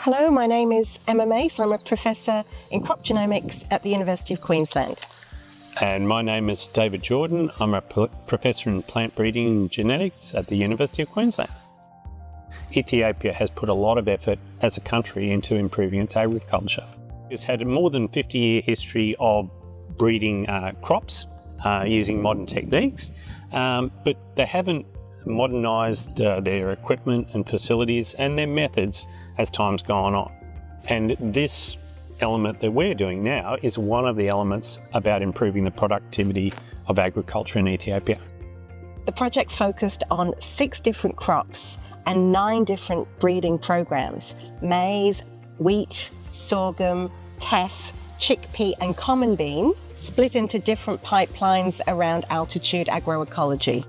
Hello, my name is Emma Mace. I'm a professor in crop genomics at the University of Queensland. And my name is David Jordan. I'm a professor in plant breeding and genetics at the University of Queensland. Ethiopia has put a lot of effort as a country into improving its agriculture. It's had a more than 50-year history of breeding crops using modern techniques, but they haven't modernised their equipment and facilities and their methods as time's gone on. And this element that we're doing now is one of the elements about improving the productivity of agriculture in Ethiopia. The project focused on 6 different crops and 9 different breeding programs: maize, wheat, sorghum, teff, chickpea and common bean, split into different pipelines around altitude agroecology.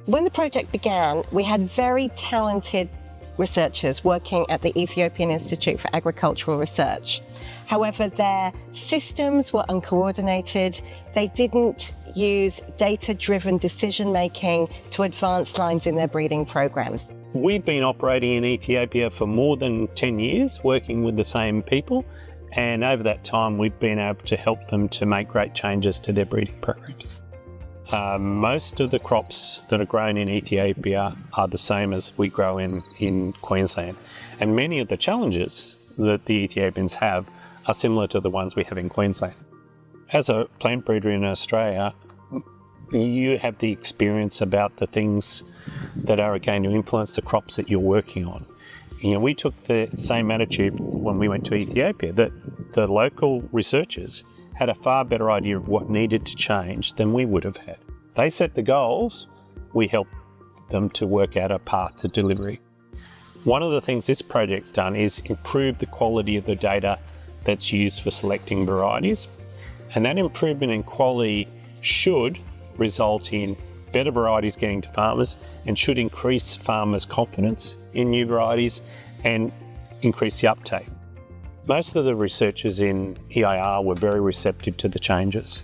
When the project began, we had very talented researchers working at the Ethiopian Institute for Agricultural Research. However, their systems were uncoordinated. They didn't use data-driven decision-making to advance lines in their breeding programs. We've been operating in Ethiopia for more than 10 years, working with the same people, and over that time we've been able to help them to make great changes to their breeding programs. Most of the crops that are grown in Ethiopia are the same as we grow in Queensland, and many of the challenges that the Ethiopians have are similar to the ones we have in Queensland. As a plant breeder in Australia, you have the experience about the things that are going to influence the crops that you're working on. We took the same attitude when we went to Ethiopia, that the local researchers had a far better idea of what needed to change than we would have had. They set the goals, we helped them to work out a path to delivery. One of the things this project's done is improve the quality of the data that's used for selecting varieties, and that improvement in quality should result in better varieties getting to farmers and should increase farmers' confidence in new varieties and increase the uptake. Most of the researchers in EIR were very receptive to the changes,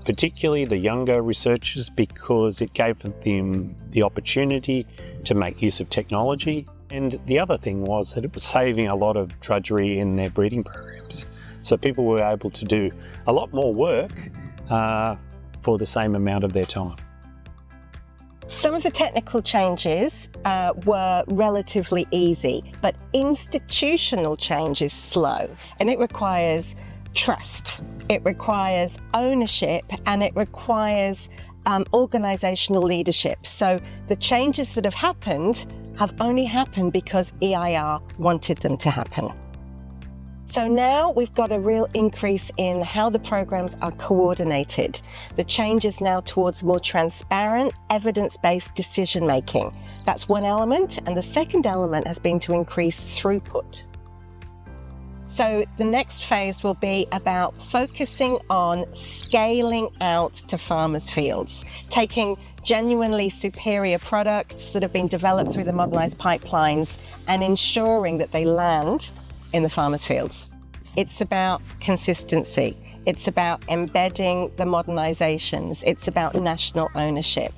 particularly the younger researchers, because it gave them the opportunity to make use of technology. And the other thing was that it was saving a lot of drudgery in their breeding programs. So people were able to do a lot more work for the same amount of their time. Some of the technical changes were relatively easy, but institutional change is slow, and it requires trust, it requires ownership, and it requires organisational leadership. So the changes that have only happened because EIR wanted them to happen. So now we've got a real increase in how the programs are coordinated. The change is now towards more transparent, evidence-based decision-making. That's one element, and the second element has been to increase throughput. So the next phase will be about focusing on scaling out to farmers' fields, taking genuinely superior products that have been developed through the modernised pipelines and ensuring that they land in the farmers' fields. It's about consistency. It's about embedding the modernisations. It's about national ownership.